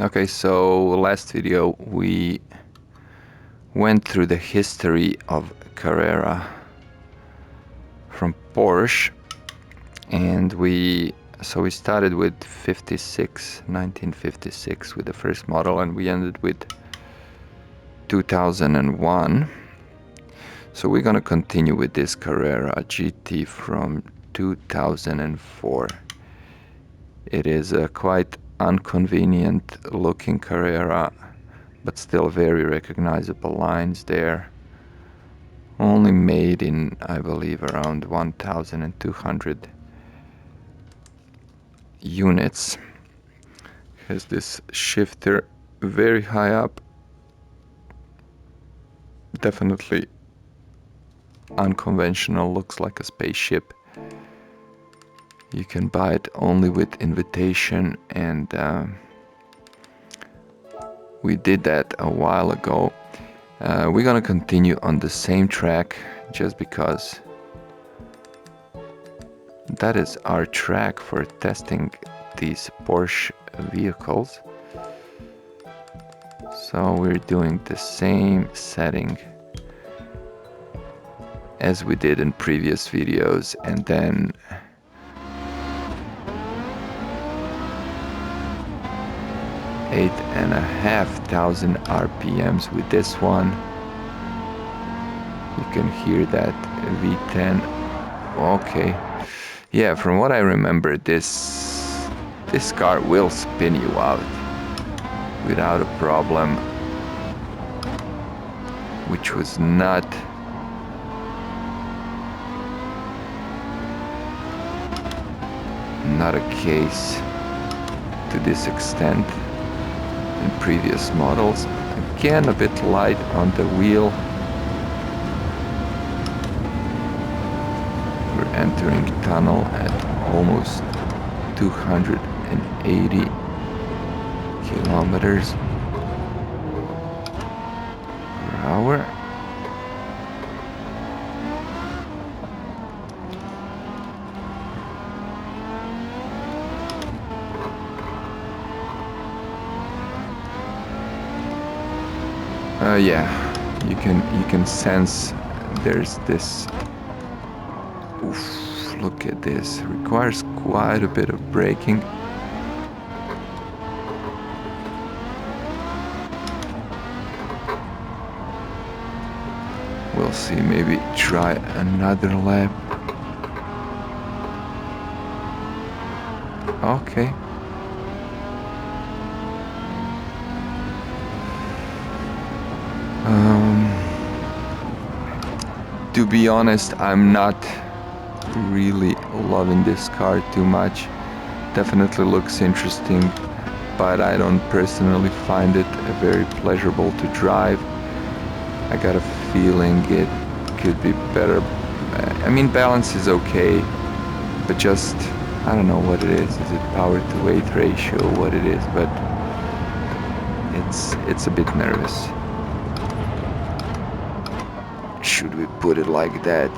Okay, so last video we went through the history of Carrera from Porsche, and we started with 1956 with the first model, and we ended with 2001. So we're gonna continue with this Carrera GT from 2004. It is a quite inconvenient looking Carrera, but still very recognizable lines there. Only made in, I believe, around 1,200 units. Has this shifter very high up. Definitely unconventional, looks like a spaceship. You can buy it only with invitation, and we did that a while ago. We're gonna continue on the same track just because that is our track for testing these Porsche vehicles. So we're doing the same setting as we did in previous videos, and then 8,500 RPMs with this one. You can hear that V10. Okay, yeah, from what I remember, this car will spin you out without a problem, which was not a case to this extent in previous models. Again, a bit light on the wheel. We're entering tunnel at almost 280 kilometers per hour. Yeah, you can sense there's this. Oof, look at this. Requires quite a bit of braking. We'll see, maybe try another lap. Okay. To be honest, I'm not really loving this car too much. Definitely looks interesting, but I don't personally find it very pleasurable to drive. I got a feeling it could be better. I mean, balance is okay, but just, I don't know what it is. Is it power to weight ratio, what it is, but it's a bit nervous. Should we put it like that?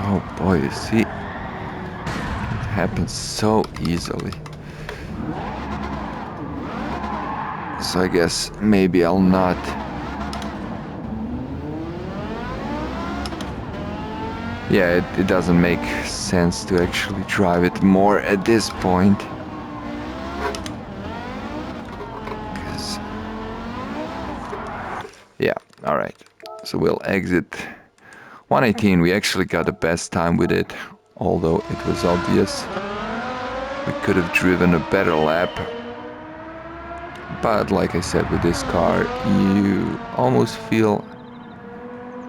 Oh boy, you see, it happens so easily. So I guess maybe I'll not. Yeah, it doesn't make sense to actually drive it more at this point. Yeah, alright. So we'll exit 118. We actually got the best time with it, although it was obvious we could have driven a better lap. But like I said, with this car, you almost feel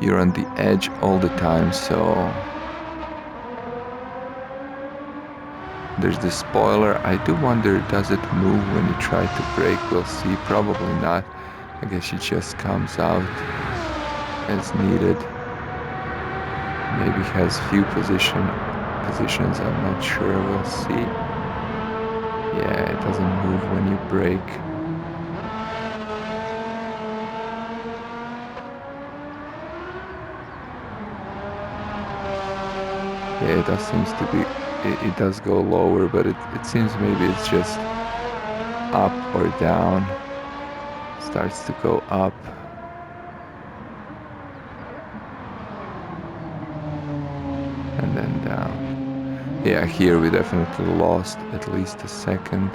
you're on the edge all the time, so there's this spoiler. I do wonder, does it move when you try to brake? We'll see, probably not. I guess it just comes out as needed. Maybe has few positions, I'm not sure, we'll see. Yeah, it doesn't move when you brake. Okay, it does seems to be, it does go lower, but it seems maybe it's just up or down. Starts to go up. And then down. Yeah, here we definitely lost at least a second.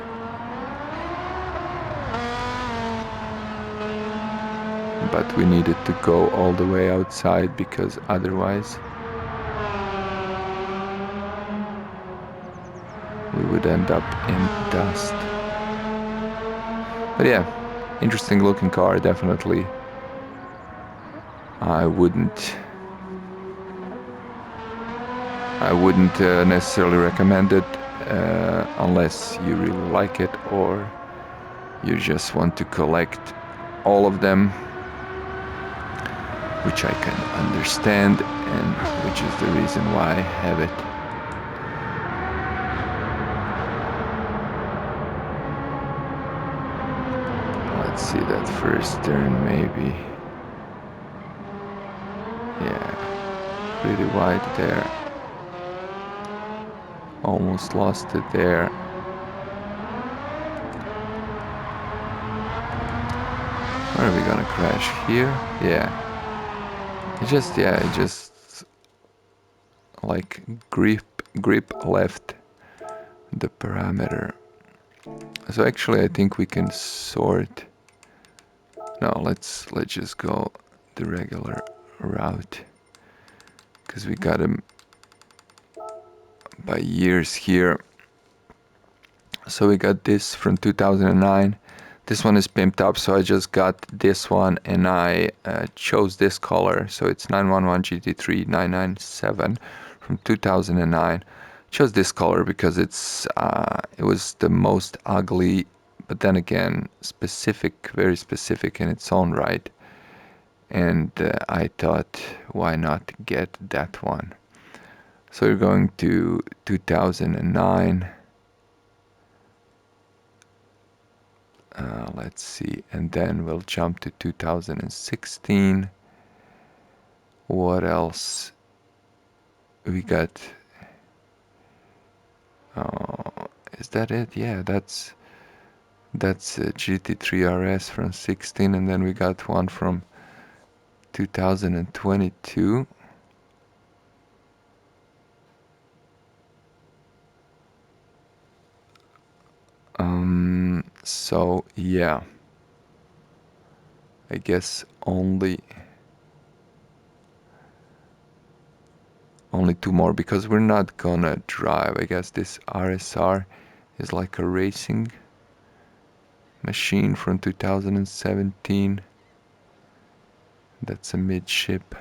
But we needed to go all the way outside because otherwise we would end up in dust. But yeah, interesting looking car, definitely. I wouldn't necessarily recommend it unless you really like it or you just want to collect all of them, which I can understand, and which is the reason why I have it. Let's see that first turn, maybe. Yeah, pretty wide there. Almost lost it there. Where are we gonna crash? Here? Yeah. It just like grip left the parameter. So actually I think we can sort. No, let's just go the regular route, because we got him by years here. So we got this from 2009. This one is pimped up, so I just got this one and I chose this color. So it's 911 GT3 997 from 2009. Chose this color because it was the most ugly, but then again specific, very specific in its own right. And I thought, why not get that one? So we're going to 2009. Let's see, and then we'll jump to 2016. What else we got? Is that it? Yeah, that's a GT3 RS from 16, and then we got one from 2022. So yeah, I guess only two more, because we're not gonna drive. I guess this RSR is like a racing machine from 2017. That's a midship.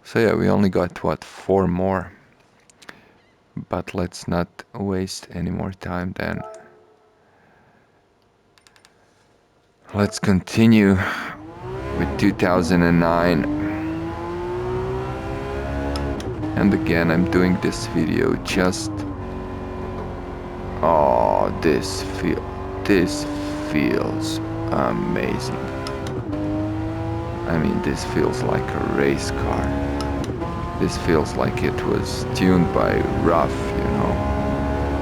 So yeah, we only got what, 4 more. But let's not waste any more time then. Let's continue with 2009. And again, I'm doing this video just... Oh, this feels amazing. I mean, this feels like a race car. This feels like it was tuned by RUF, you know.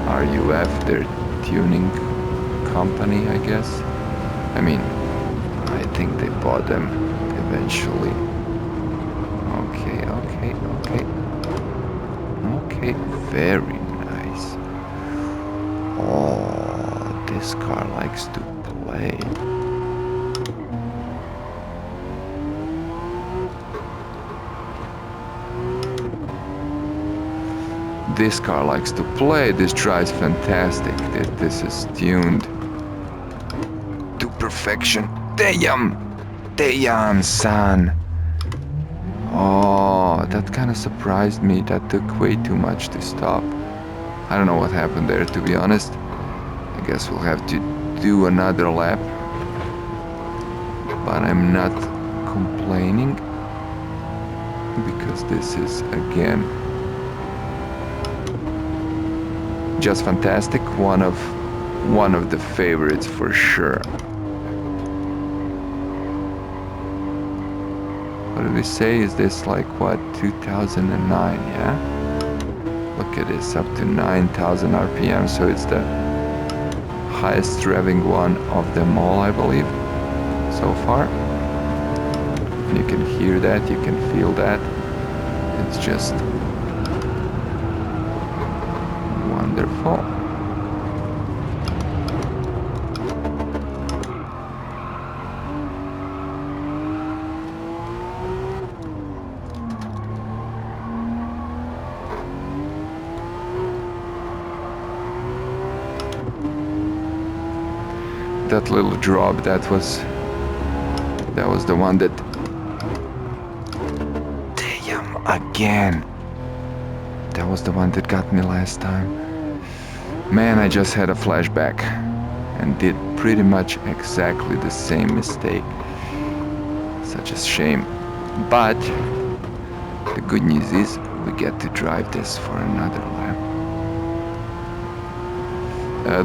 RUF, their tuning company, I guess. I mean, I think they bought them eventually. Okay, very nice. Oh, this car likes to play. This car likes to play. This drives fantastic. This is tuned to perfection. Damn, son. Oh, that kind of surprised me. That took way too much to stop. I don't know what happened there, to be honest. I guess we'll have to do another lap. But I'm not complaining, because this is, again, just fantastic. One of the favorites for sure. What did we say? Is this like what, 2009? Yeah. Look at this, up to 9,000 RPM. So it's the highest revving one of them all, I believe, so far. And you can hear that, you can feel that. It's just wonderful. That little drop, that was the one that, damn, again, that was the one that got me last time. Man, I just had a flashback and did pretty much exactly the same mistake. Such a shame. But the good news is we get to drive this for another lap.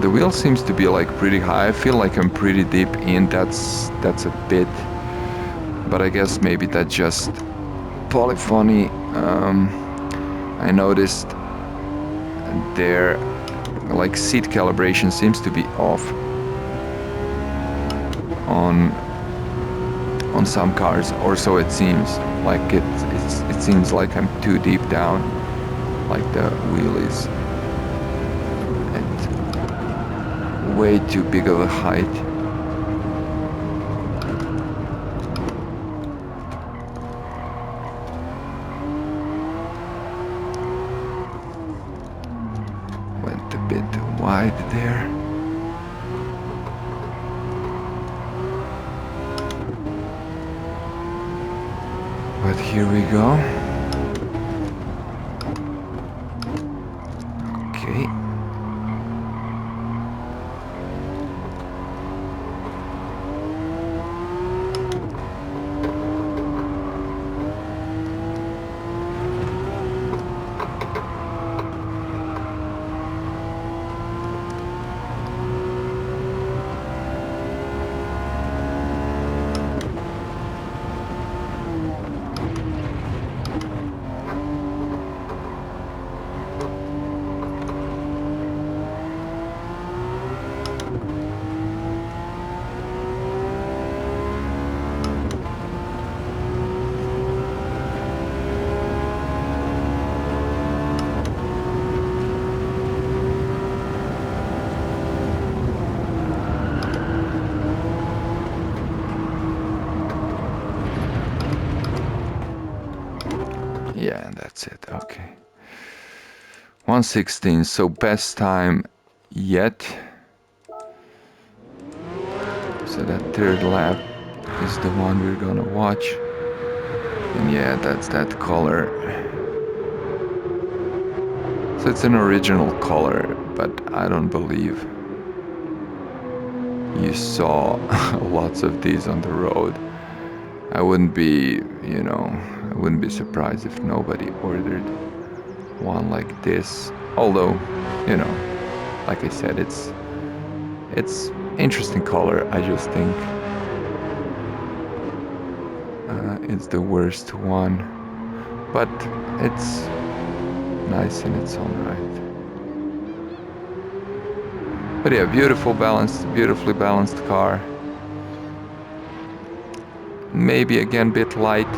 The wheel seems to be like pretty high. I feel like I'm pretty deep in. That's a bit, but I guess maybe that's just polyphony. I noticed there, like, seat calibration seems to be off on some cars, or so it seems. Like it seems like I'm too deep down, like the wheel is at way too big of a height. Went a bit wide there. But here we go. Okay. Yeah, and that's it. Okay. 1:16, so best time yet. So that third lap is the one we're gonna watch. And yeah, that's that color. So it's an original color, but I don't believe you saw lots of these on the road. I wouldn't be, I wouldn't be surprised if nobody ordered one like this. Although, like I said, it's interesting color. I just think it's the worst one, but it's nice in its own right. But yeah, beautifully balanced car. Maybe again bit light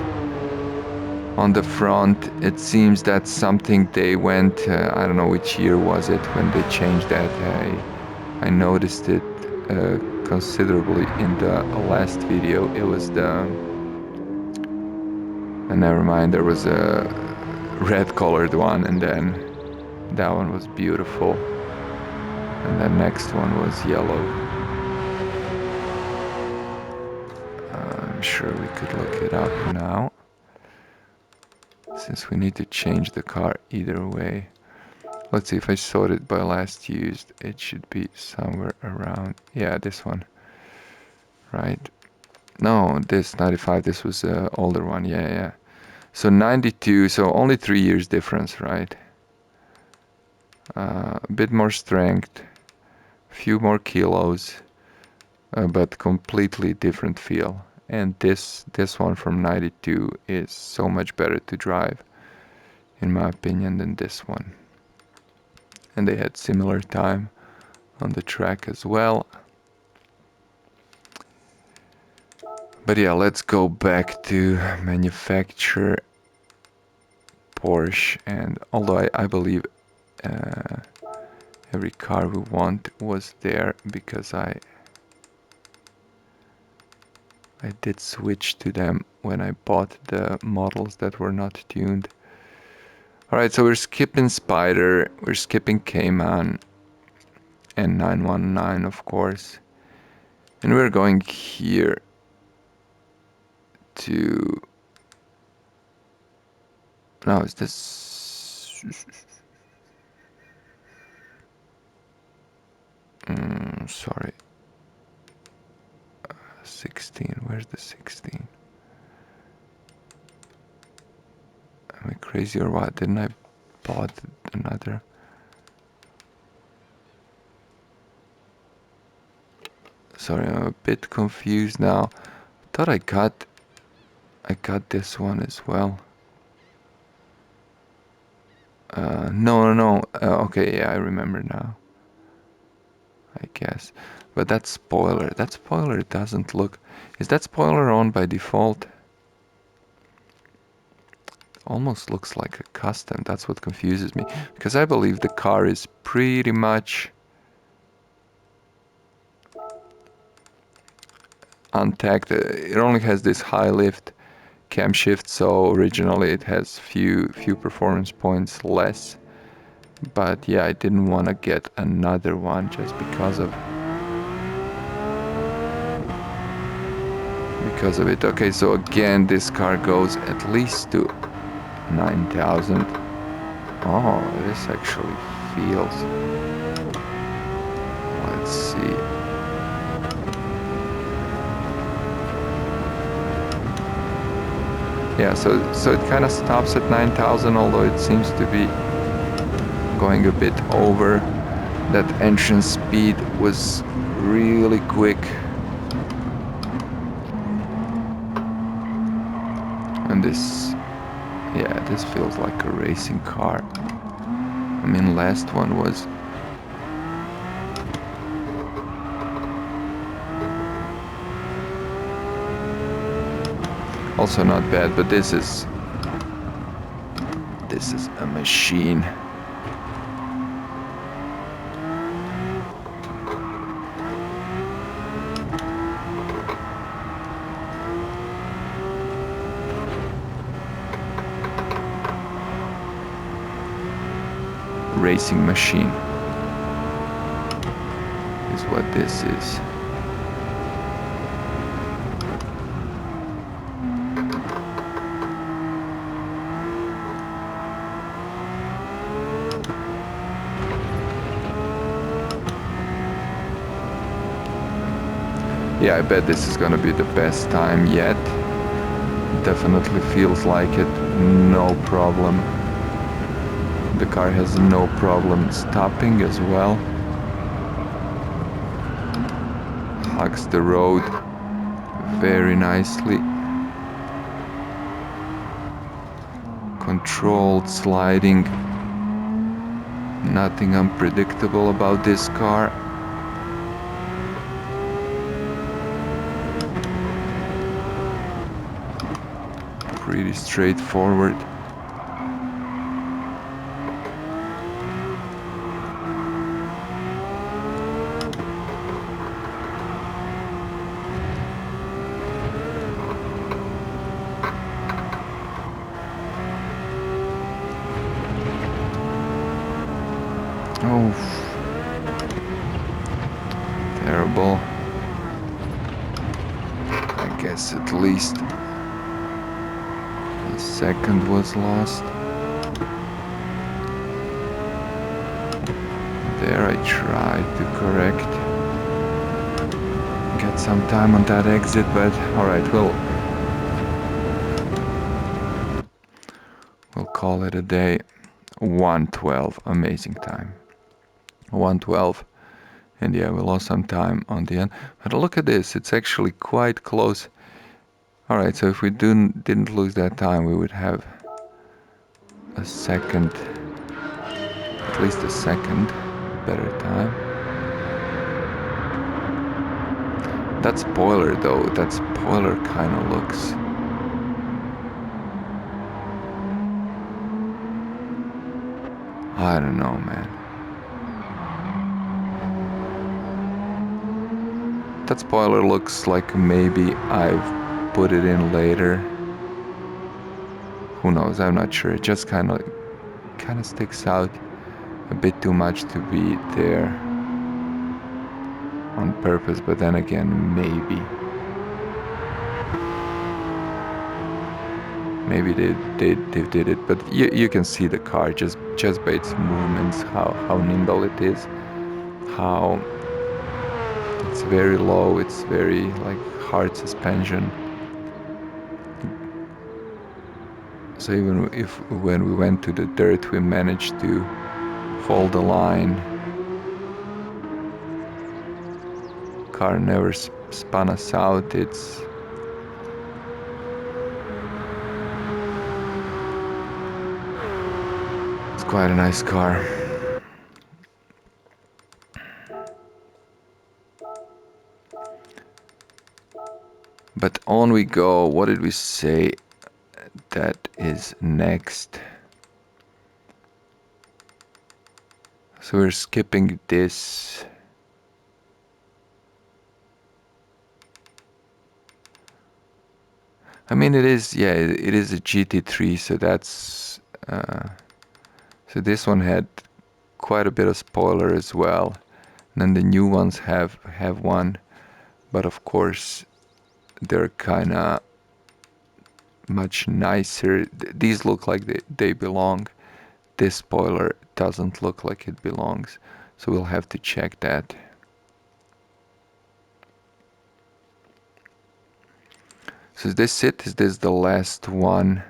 on the front. It seems that's something they went, I don't know which year was it when they changed that. I noticed it considerably in the last video. It was never mind, there was a red colored one, and then that one was beautiful, and the next one was yellow. I'm sure we could look it up now, since we need to change the car either way. Let's see, if I sort it by last used, it should be somewhere around, yeah, this one, right? No, this 95, this was an older one, yeah. So 92, so only 3 years difference, right? A bit more strength, a few more kilos, but completely different feel. and this one from 92 is so much better to drive, in my opinion, than this one. And they had similar time on the track as well. But yeah, let's go back to manufacturer Porsche. And although I believe every car we want was there, because I did switch to them when I bought the models that were not tuned. Alright, so we're skipping Spider, we're skipping Cayman, and 919 of course. And we're going here to... No, is this... sorry. 16, where's the 16? Am I crazy or what? Didn't I bought another? Sorry, I'm a bit confused now. Thought I got this one as well. No. Okay, yeah, I remember now. I guess. But that spoiler doesn't look... Is that spoiler on by default? Almost looks like a custom. That's what confuses me. Because I believe the car is pretty much untacked. It only has this high lift camshaft, so originally it has few performance points less. But yeah, I didn't want to get another one just because of it. Okay, so again, this car goes at least to 9,000. Oh, this actually feels... Let's see. Yeah, so it kind of stops at 9,000, although it seems to be going a bit over. That entrance speed was really quick. And this feels like a racing car. I mean, last one was... also not bad, but this is a machine. Racing machine is what this is. Yeah, I bet this is gonna be the best time yet. Definitely feels like it. No problem. The car has no problem stopping as well. Hugs the road very nicely. Controlled sliding. Nothing unpredictable about this car. Pretty straightforward. Oh, terrible. I guess at least a second was lost. There I tried to correct. Get some time on that exit, but alright, we'll call it a day. 1:12, amazing time. 1:12, and yeah, we lost some time on the end. But look at this, it's actually quite close. Alright, so if we didn't lose that time, we would have a second, at least a second better time. That spoiler though, that spoiler kind of looks... I don't know, man. That spoiler looks like maybe I've put it in later. Who knows, I'm not sure. It just kind of sticks out a bit too much to be there on purpose, but then again, maybe they did it, but you can see the car just by its movements, how nimble it is, how it's very low, it's very like hard suspension. So even if when we went to the dirt we managed to hold the line, car never spun us out. It's quite a nice car. But on we go. What did we say that is next? So we're skipping this. I mean, it is, yeah, it is a GT3, so that's... so this one had quite a bit of spoiler as well. And then the new ones have one, but of course they're kind of much nicer. These look like they belong. This spoiler doesn't look like it belongs, so we'll have to check that. So is this it? Is this the last one?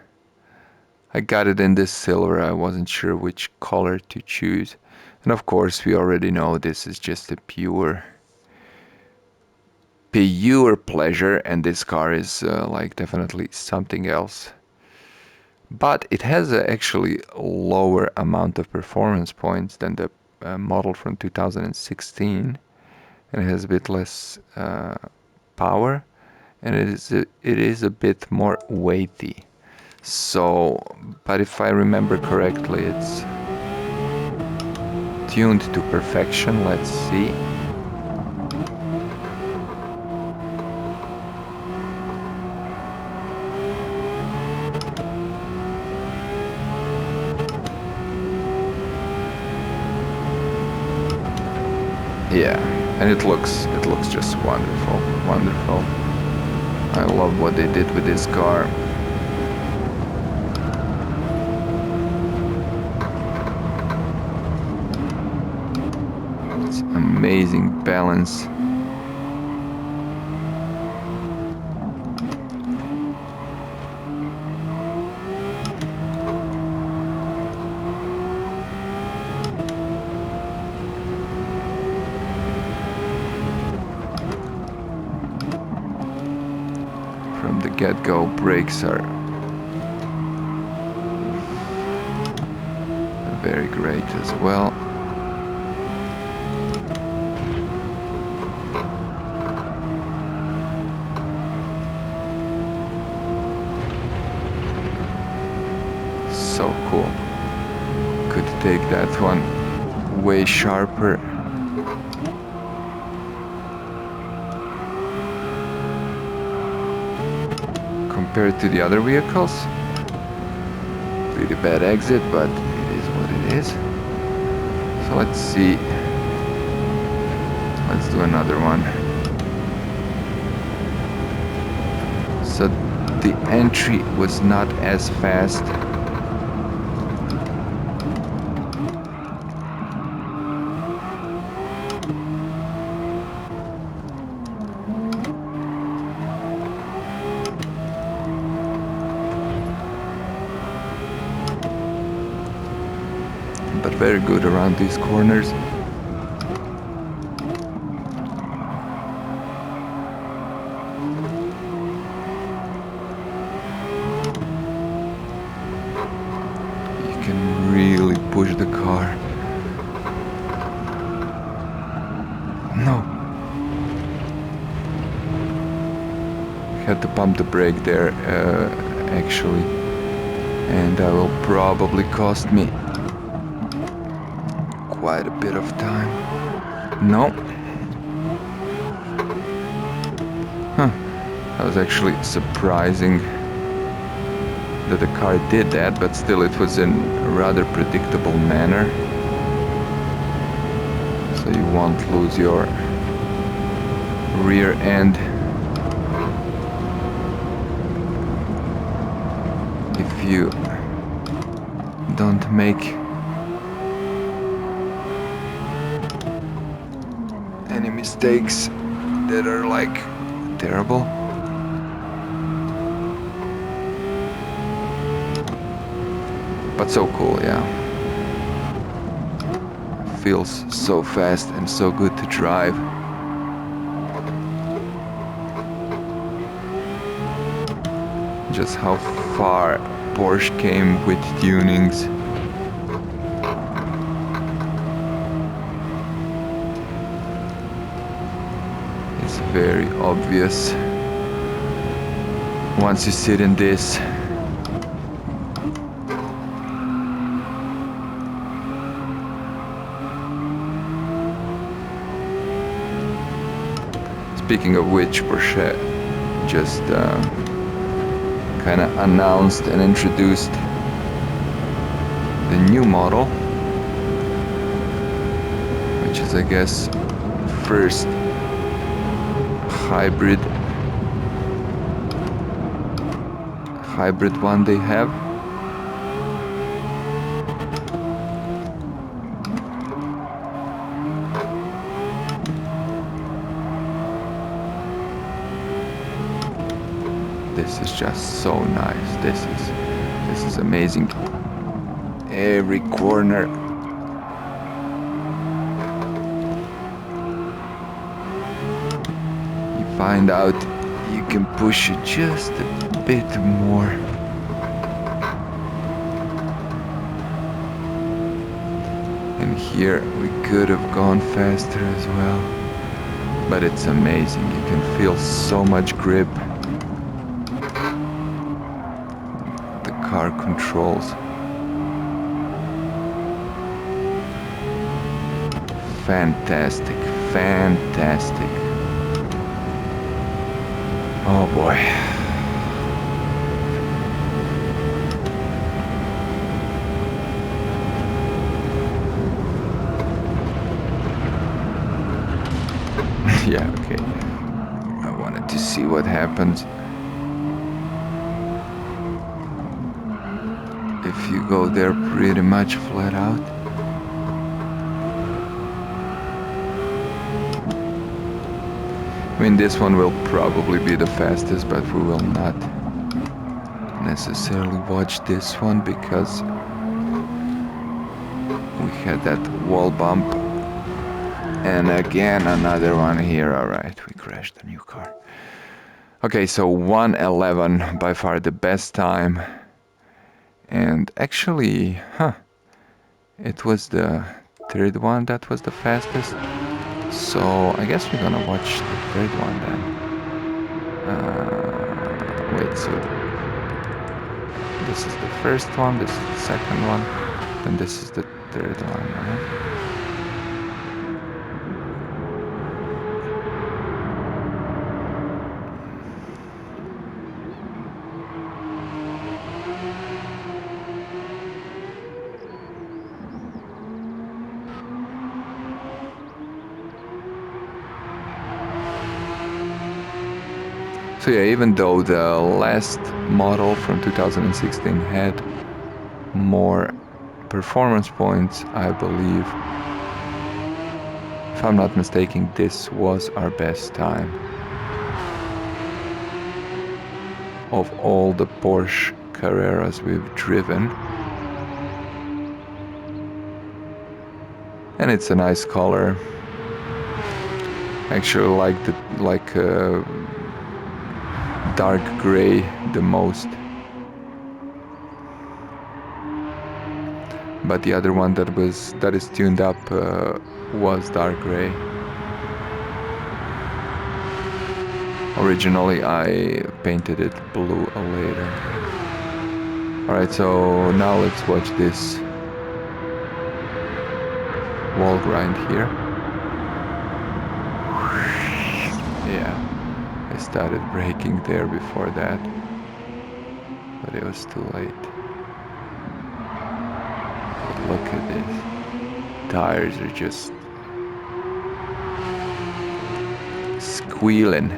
I got it in this silver. I wasn't sure which color to choose. And of course we already know this is just a pure pleasure, and this car is like definitely something else. But it has actually a lower amount of performance points than the model from 2016, and it has a bit less power, and it is a bit more weighty. So, but if I remember correctly, it's tuned to perfection. Let's see. Yeah, and it looks just wonderful. I love what they did with this car. It's amazing balance. From the get-go, brakes are very great as well. So cool. Could take that one way sharper. Compared to the other vehicles. Pretty bad exit, but it is what it is. So let's see. Let's do another one. So the entry was not as fast. But very good around these corners. Had to pump the brake there, actually, and that will probably cost me quite a bit of time. No. Huh. That was actually surprising that the car did that, but still it was in a rather predictable manner. So you won't lose your rear end if you don't make any mistakes that are like terrible. But so cool, yeah. Feels so fast and so good to drive. Just how far Porsche came with tunings. It's very obvious once you sit in this. Speaking of which, Porsche just kind of announced and introduced the new model, which is, I guess, first hybrid one they have. This is just so nice. This is amazing. Every corner. You find out you can push it just a bit more. And here we could have gone faster as well. But it's amazing. You can feel so much grip. Car controls. Fantastic, fantastic. Oh boy. Yeah, okay. I wanted to see what happens if you go there pretty much flat out. I mean, this one will probably be the fastest, but we will not necessarily watch this one because we had that wall bump. And again, another one here. All right, we crashed the new car. Okay, so 1:11, by far the best time. And actually, it was the third one that was the fastest. So I guess we're gonna watch the third one then. Wait, so this is the first one, this is the second one, and this is the third one, right? So yeah, even though the last model from 2016 had more performance points, I believe, if I'm not mistaken, this was our best time of all the Porsche Carreras we've driven. And it's a nice color. Actually, like dark gray the most, but the other one that is tuned up was dark gray. Originally I painted it blue later. Alright, so now let's watch this wall grind here. Yeah, I started braking there before that, but it was too late. But look at this. Tires are just squealing.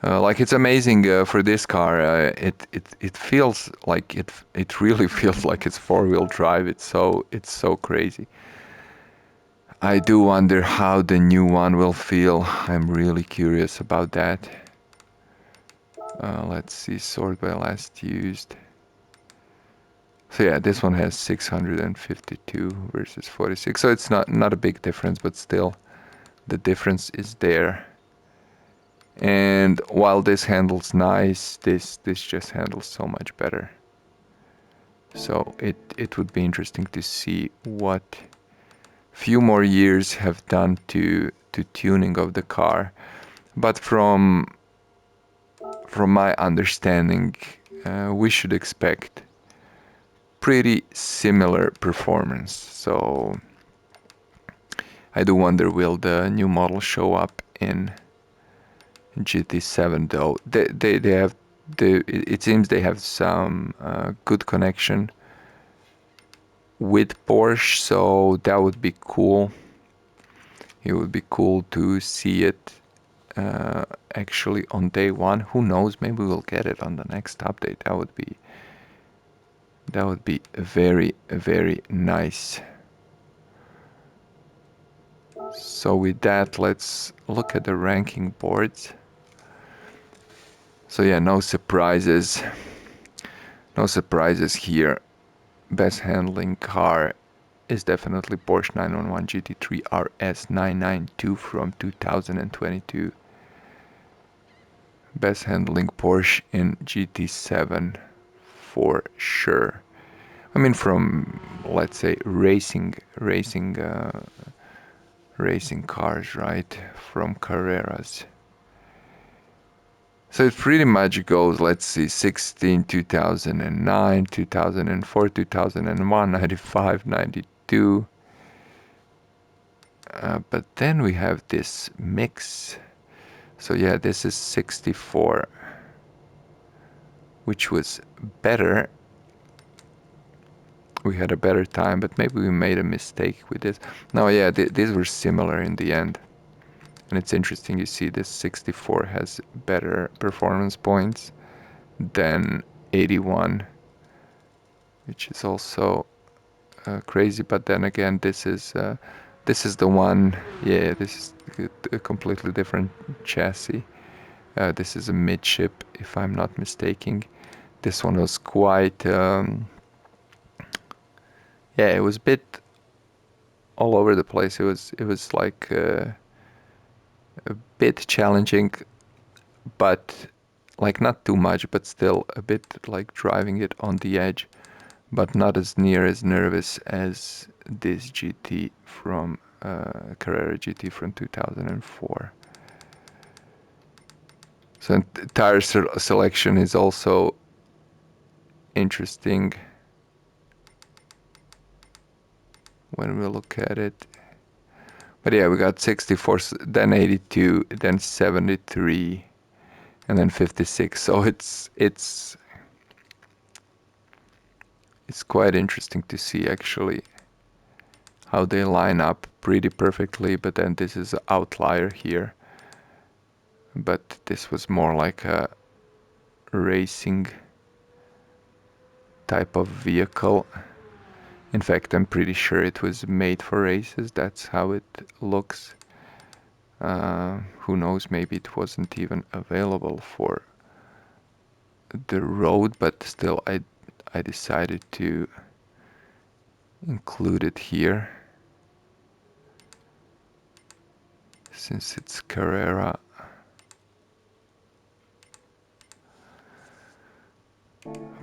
Like it's amazing for this car. It feels like it really feels like it's four-wheel drive. It's so crazy. I do wonder how the new one will feel. I'm really curious about that. Let's see, sort by last used. So yeah, this one has 652 versus 46. So it's not a big difference, but still, the difference is there. And while this handles nice, this just handles so much better. So it would be interesting to see what few more years have done to tuning of the car. But from my understanding, we should expect pretty similar performance. So I do wonder, will the new model show up in GT7 though? They have it seems they have some good connection with Porsche, so that would be cool. It would be cool to see it actually on day one. Who knows? Maybe we'll get it on the next update. That would be very, very nice. So with that, let's look at the ranking boards. So yeah, no surprises. No surprises here. Best handling car is definitely Porsche 911 GT3 RS 992 from 2022. Best handling Porsche in GT7 for sure. I mean, from let's say racing cars, right? From Carreras. So it pretty much goes, let's see, 16, 2009, 2004, 2001, 95, 92. But then we have this mix. So yeah, this is 64, which was better. We had a better time, but maybe we made a mistake with this. No, yeah, these were similar in the end. And it's interesting, you see this 64 has better performance points than 81, which is also crazy. But then again, this is the one. Yeah, this is a completely different chassis. This is a midship, if I'm not mistaken. This one was quite. Yeah, it was a bit all over the place. It was like a bit challenging, but like not too much, but still a bit like driving it on the edge, but not as near as nervous as this GT from Carrera GT from 2004. So tire selection is also interesting when we look at it. But yeah, we got 64, then 82, then 73, and then 56. So it's quite interesting to see actually how they line up pretty perfectly. But then this is an outlier here. But this was more like a racing type of vehicle. In fact, I'm pretty sure it was made for races. That's how it looks. Who knows, maybe it wasn't even available for the road, but still I decided to include it here since it's Carrera.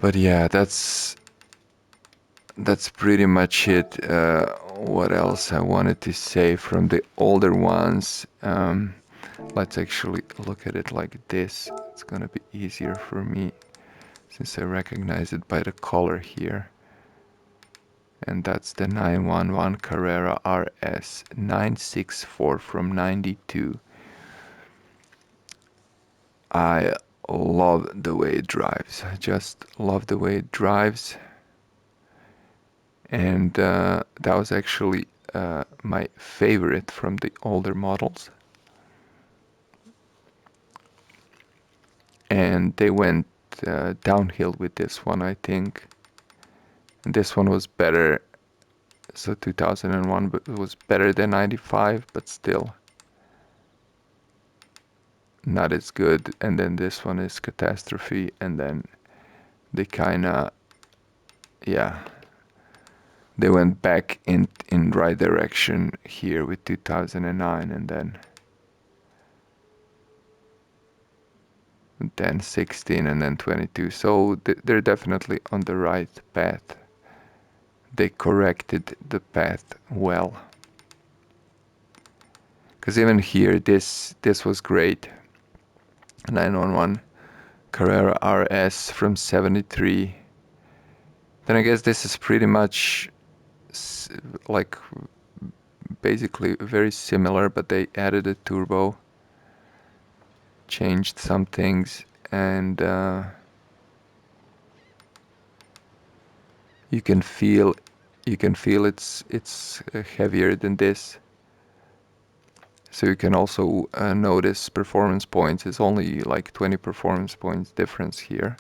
But yeah, that's pretty much it. what else I wanted to say from the older ones. Let's actually look at it like this. It's gonna be easier for me since I recognize it by the color here. And that's the 911 Carrera RS 964 from 92. I love the way it drives. I just love the way it drives. And that was actually my favorite from the older models. And they went downhill with this one, I think. And this one was better. So 2001 was better than 95, but still not as good. And then this one is Catastrophe, and then they kinda, yeah, they went back in right direction here with 2009, and then 16, and then 22. So they're definitely on the right path. They corrected the path well. Because even here, this was great. 911 Carrera RS from 73. Then I guess this is pretty much like basically very similar, but they added a turbo, changed some things, and you can feel it's heavier than this. So you can also notice performance points. It's only like 20 performance points difference here.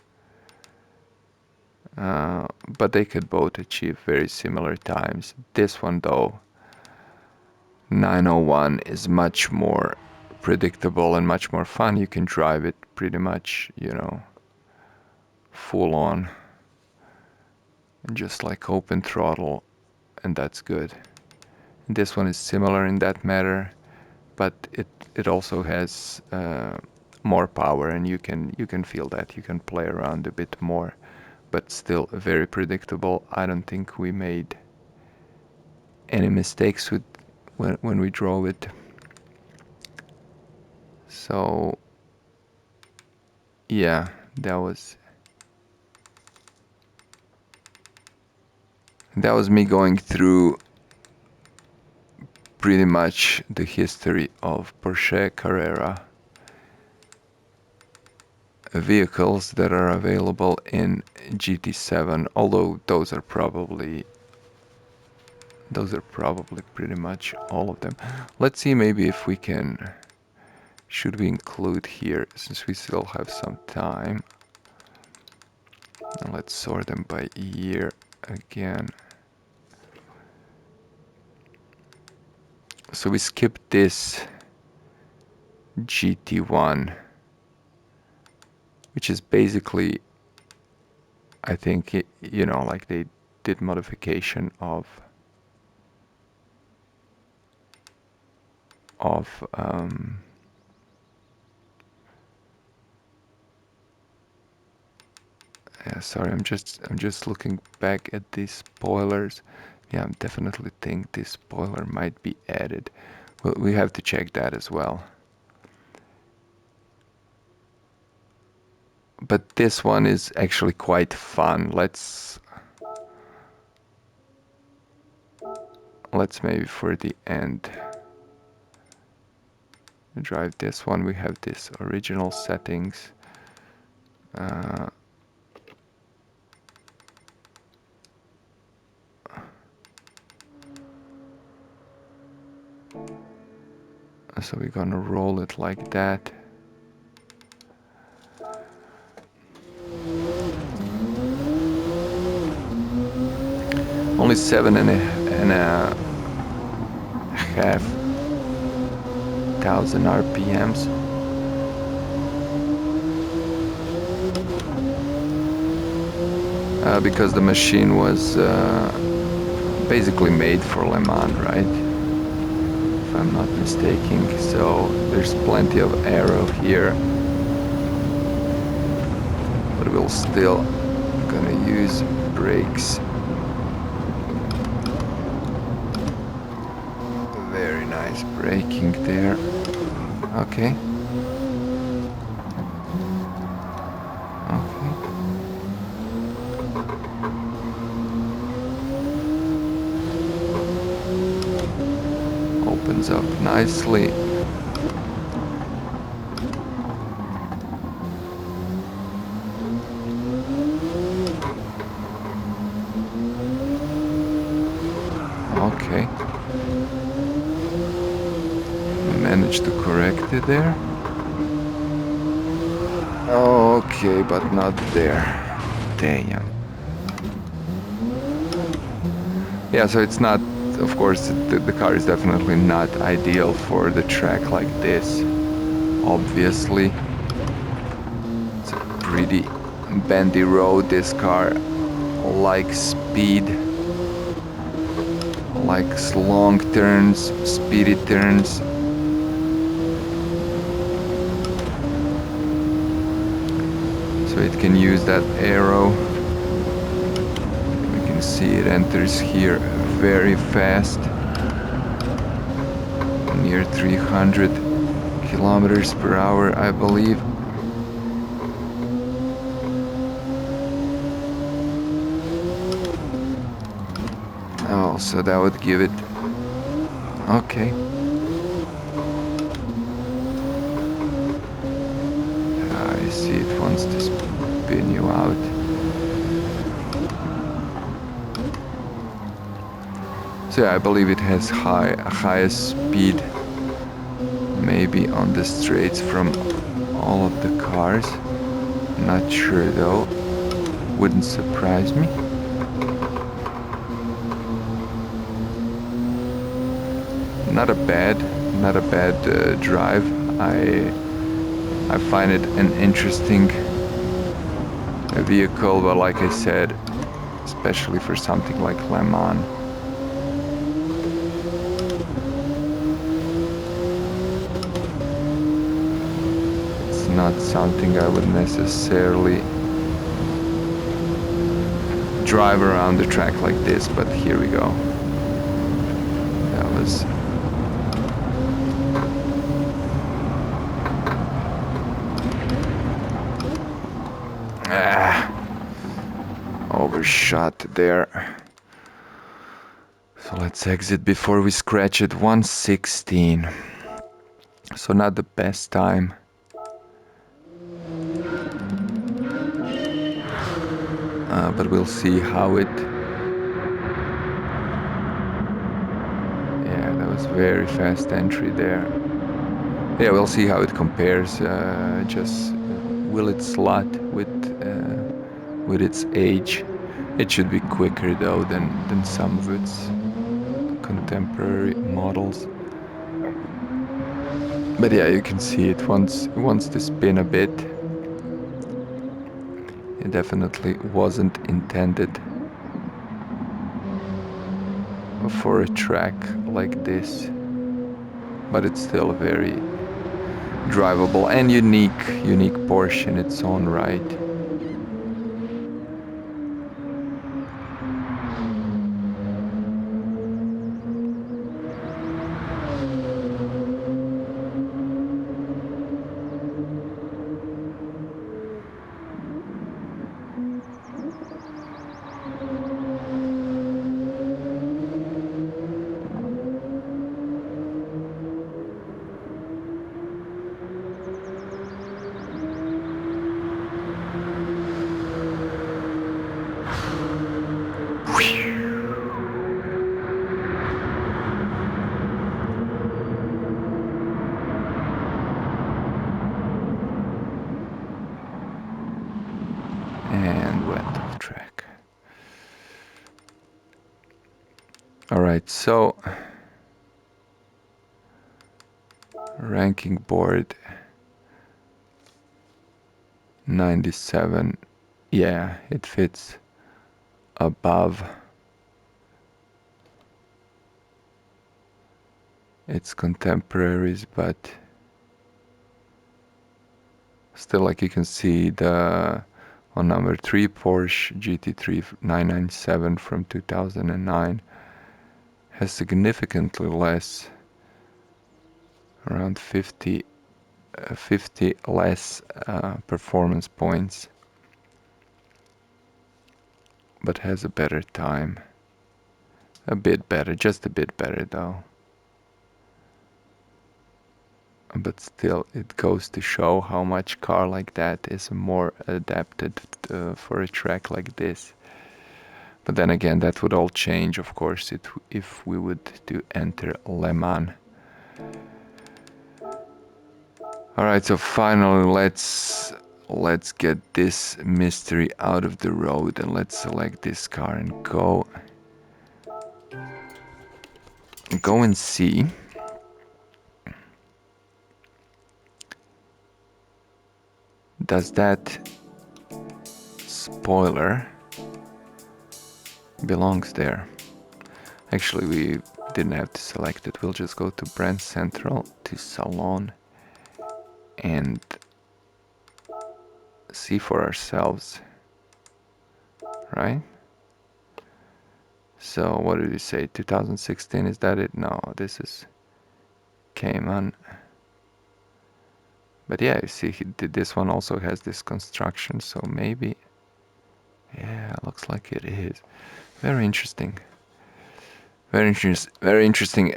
But they could both achieve very similar times. This one though, 901, is much more predictable and much more fun. You can drive it pretty much, you know, full on, and just like open throttle, and that's good. And this one is similar in that matter, but it also has more power, and you can feel that. You can play around a bit more, but still very predictable. I don't think we made any mistakes with when we drove it. So yeah, that was me going through pretty much the history of Porsche Carrera vehicles that are available in GT7, although those are probably pretty much all of them. Let's see maybe if we can, should we include here, since we still have some time. And let's sort them by year again. So we skipped this GT1, which is basically, I think, you know, like they did modification of yeah, sorry, I'm just looking back at these spoilers. Yeah, I definitely think this spoiler might be added. Well, we have to check that as well. But this one is actually quite fun. Let's maybe for the end drive this one. We have this original settings. So we're gonna roll it like that. Only 7,500 RPMs. Because the machine was basically made for Le Mans, right? If I'm not mistaken. So there's plenty of aero here, but we'll still gonna use brakes. He's braking there. Okay. Okay. Opens up nicely. Okay. Managed to correct it there. Okay, but not there. Damn. Yeah, so it's not, of course, the car is definitely not ideal for the track like this. Obviously. It's a pretty bendy road. This car likes speed. Likes long turns, speedy turns. So it can use that arrow. We can see it enters here very fast. Near 300 kilometers per hour, I believe. Oh, so that would give it... Okay. I see it wants to spin you out. So yeah, I believe it has highest speed maybe on the straights from all of the cars. Not sure though. Wouldn't surprise me. Not a bad drive. I find it an interesting vehicle, but like I said, especially for something like Le Mans. It's not something I would necessarily drive around the track like this, but here we go. That was... overshot there. So let's exit before we scratch it. 1:16. So not the best time. But we'll see how it... Yeah, that was very fast entry there. Yeah, we'll see how it compares. Just will it slot with its age? It should be quicker though than some of its contemporary models. But yeah, you can see it wants to spin a bit. It definitely wasn't intended for a track like this, but it's still very drivable and unique Porsche in its own right. And went off track. All right, so ranking board 97. Yeah, it fits above its contemporaries, but still, like you can see, the on number 3 Porsche GT3 997 from 2009 has significantly less around 50 less performance points, but has a better time. A bit better, just a bit better though. But still, it goes to show how much car like that is more adapted for a track like this. But then again, that would all change, of course, if we would to enter Le Mans. All right, so finally, let's get this mystery out of the road, and let's select this car and go and see does that spoiler belongs there. Actually, we didn't have to select it. We'll just go to Brand Central, to Salon, and see for ourselves, right? So what did we say? 2016, is that it? No, this is Cayman. But yeah, you see, this one also has this construction, so maybe, yeah, looks like it is. Very interesting. Very interesting. Very interesting.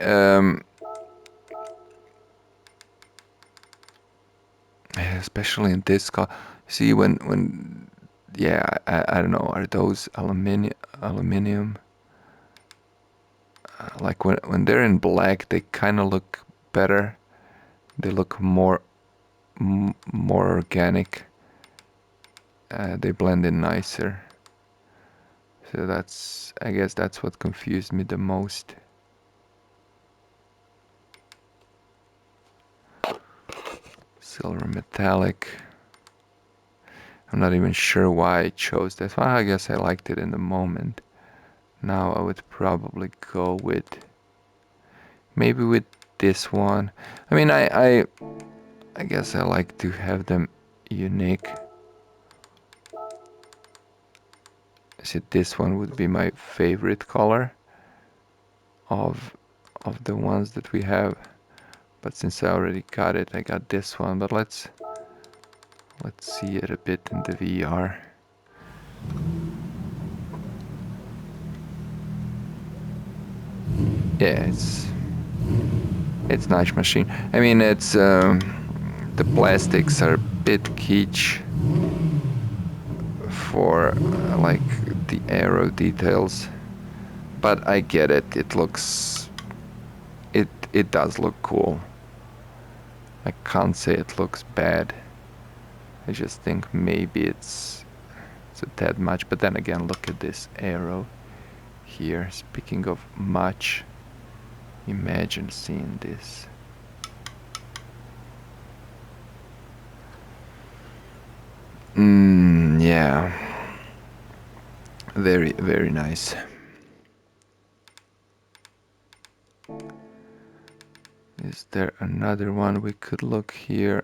Especially in this car. See, when yeah, I don't know. Are those aluminium? Like when they're in black, they kind of look better. They look more organic. They blend in nicer. So I guess that's what confused me the most. Silver metallic. I'm not even sure why I chose that. Well, I guess I liked it in the moment. Now I would probably go with maybe with this one. I mean, I guess I like to have them unique. So this one would be my favorite color of the ones that we have. But since I already got it, I got this one. But let's see it a bit in the VR. Yeah, it's nice machine. I mean, it's the plastics are a bit kitsch for like the aero details, but I get it. It does look cool. I can't say it looks bad. I just think maybe it's a tad much. But then again, look at this aero here. Speaking of much, imagine seeing this. Yeah. Very, very nice. Is there another one we could look here?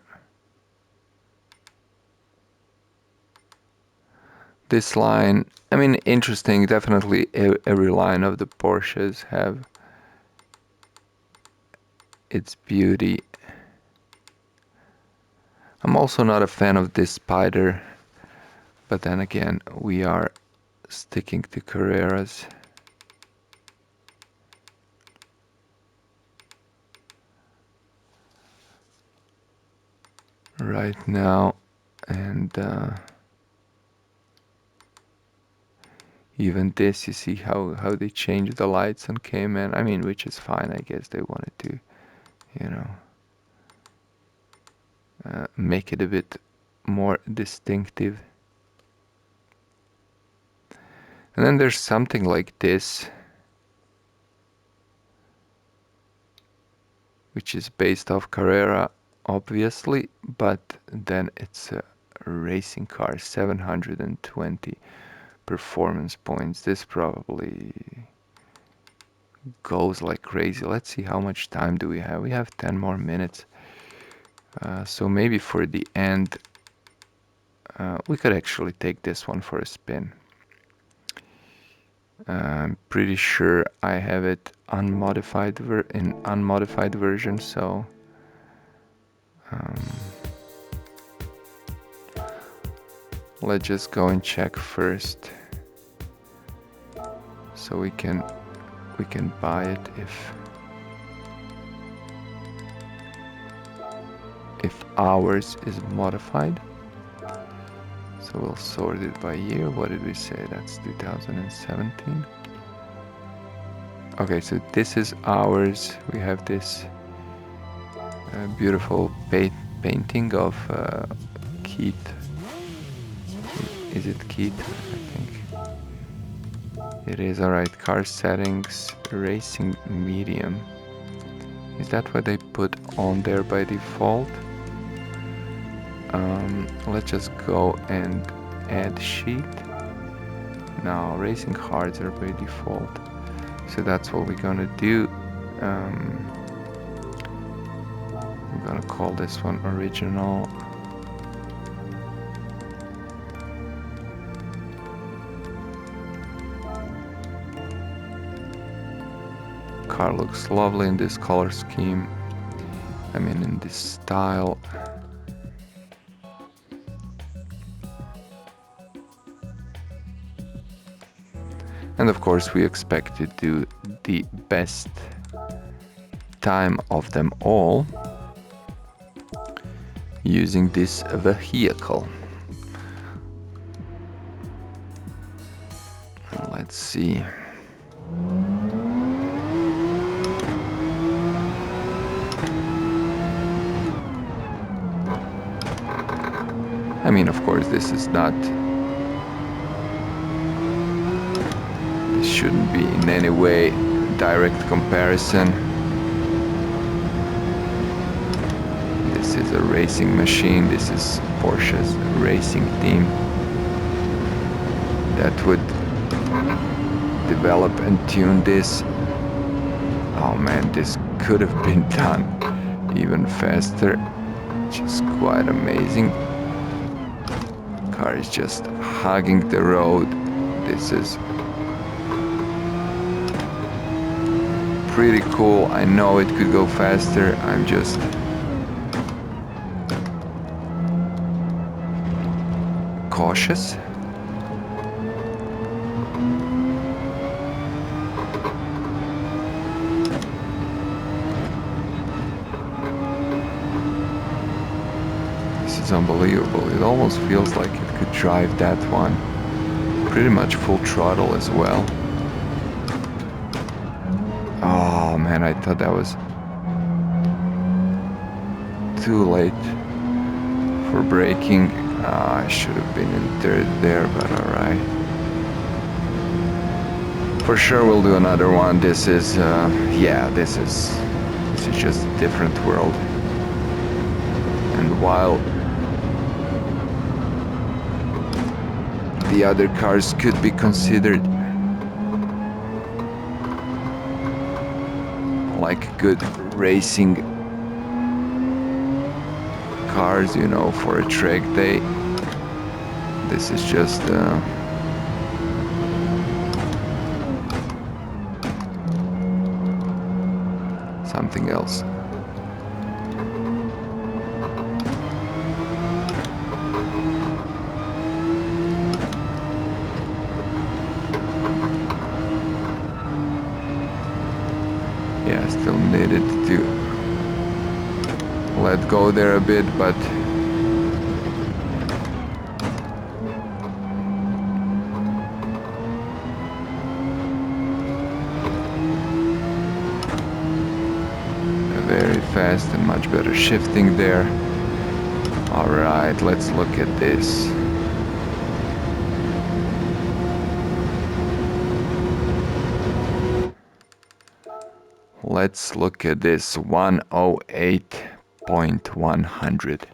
This line, I mean, interesting. Definitely every line of the Porsches have its beauty. I'm also not a fan of this spider, but then again, we are sticking to Carreras. Right now, and even this, you see how they changed the lights on Cayman. I mean, which is fine. I guess they wanted to, you know, make it a bit more distinctive. And then there's something like this, which is based off Carrera, obviously, but then it's a racing car, 720 performance points. This probably goes like crazy. Let's see how much time do we have. We have 10 more minutes. So maybe for the end, we could actually take this one for a spin. I'm pretty sure I have it unmodified in unmodified version, so Let's just go and check first, so we can buy it if ours is modified. So we'll sort it by year. What did we say? That's 2017. Okay, so this is ours. We have this beautiful painting of Keith. Is it Keith? I think it is. Alright, car settings, racing medium. Is that what they put on there by default? Let's just go and add sheet. Now racing hards are by default, so that's what we're gonna do. I'm gonna call this one original. Car looks lovely in this color scheme. I mean, in this style. And of course we expect to do the best time of them all using this vehicle. Let's see. I mean, of course, this is not... This shouldn't be in any way direct comparison. This is a racing machine. This is Porsche's racing team that would develop and tune this. Oh man, this could have been done even faster. Just quite amazing. Car is just hugging the road. This is pretty cool. I know it could go faster. I'm just cautious. This is unbelievable. It almost feels like it could drive that one. Pretty much full throttle as well. Oh man, I thought that was too late for braking. I should have been in third there, but alright. For sure we'll do another one. This is, yeah, this is just a different world. And while the other cars could be considered like good racing cars, you know, for a track day, this is just something else. Yeah, still needed to let go there a bit, but very fast and much better shifting there. All right, let's look at this. Let's look at this 108.100.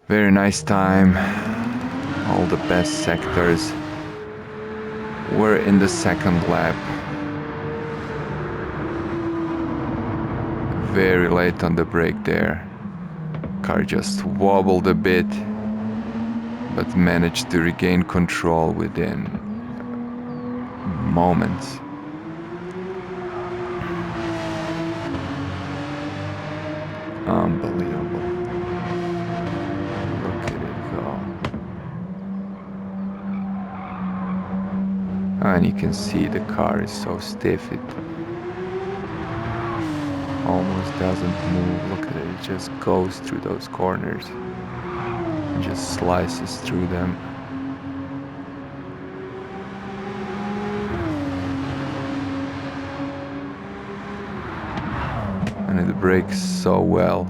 Very nice time. All the best sectors. We're in the second lap. Very late on the brake there. Car just wobbled a bit, but managed to regain control within moments. Unbelievable. Look at it go. And you can see the car is so stiff, it almost doesn't move. Look at it, it just goes through those corners and just slices through them. And it brakes so well.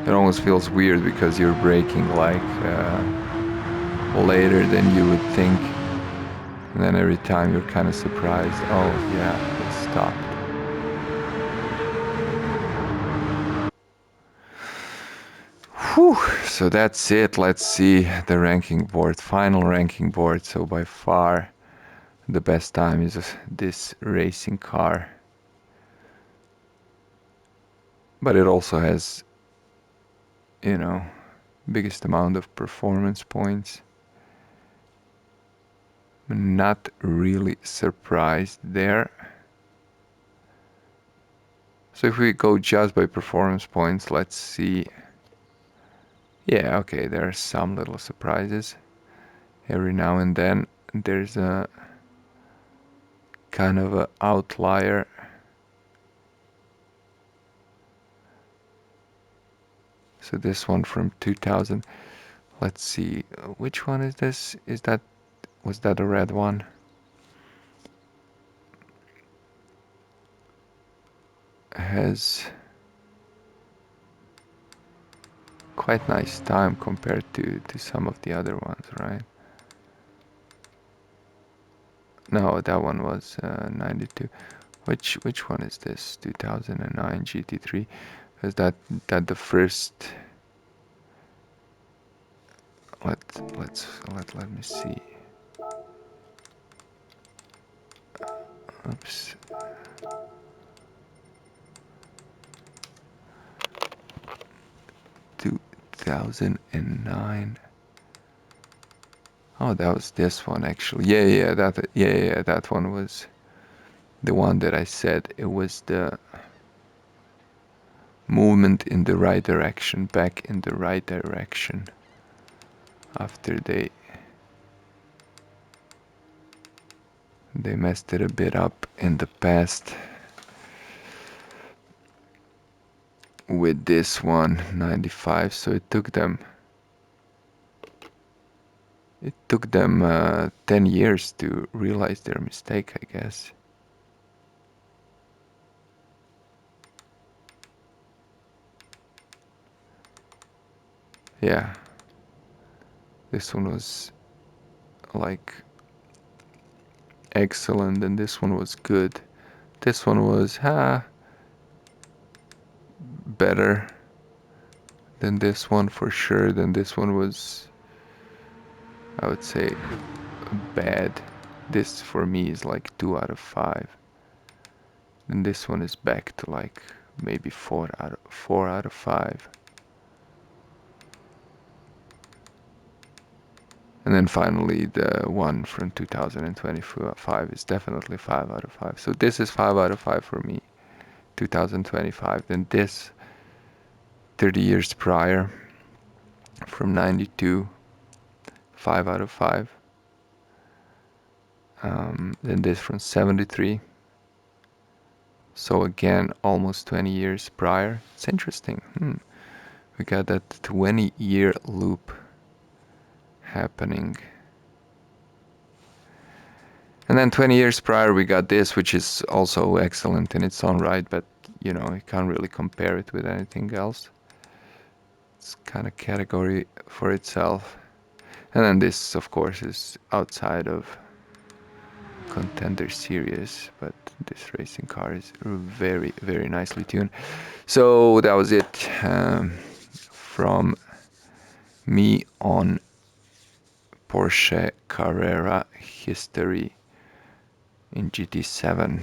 It almost feels weird because you're braking like later than you would think. And then every time you're kind of surprised, oh yeah, it stopped. Whew, so that's it. Let's see the ranking board, final ranking board. So by far the best time is this racing car. But it also has, you know, biggest amount of performance points. I'm not really surprised there. So if we go just by performance points, let's see. Yeah, okay, there are some little surprises. Every now and then there's a kind of an outlier. So this one from 2000. Let's see, which one is this? Was that a red one? Has quite nice time compared to some of the other ones, right? No, that one was 92. Which one is this? 2009 GT3. Is that the first? Let me see. Oops. 2009. Oh, that was this one actually. Yeah, that one was the one that I said it was the movement in the right direction, back in the right direction after they messed it a bit up in the past with this one, 95. So it took them 10 years to realize their mistake, I guess. Yeah, this one was like excellent and this one was good. This one was better than this one for sure. Then this one was, I would say, bad. This for me is like 2 out of 5. And this one is back to like maybe 4 out of 5. And then finally the one from 2025 is definitely 5 out of 5. So this is 5 out of 5 for me. 2025. Then this 30 years prior from 92, 5 out of 5. Then this from 73. So again, almost 20 years prior. It's interesting. We got that 20-year loop happening. And then 20 years prior, we got this, which is also excellent in its own right, but you can't really compare it with anything else. It's kind of category for itself. And then this, of course, is outside of Contender series, but this racing car is very, very nicely tuned. So that was it from me on Porsche Carrera history in GT7.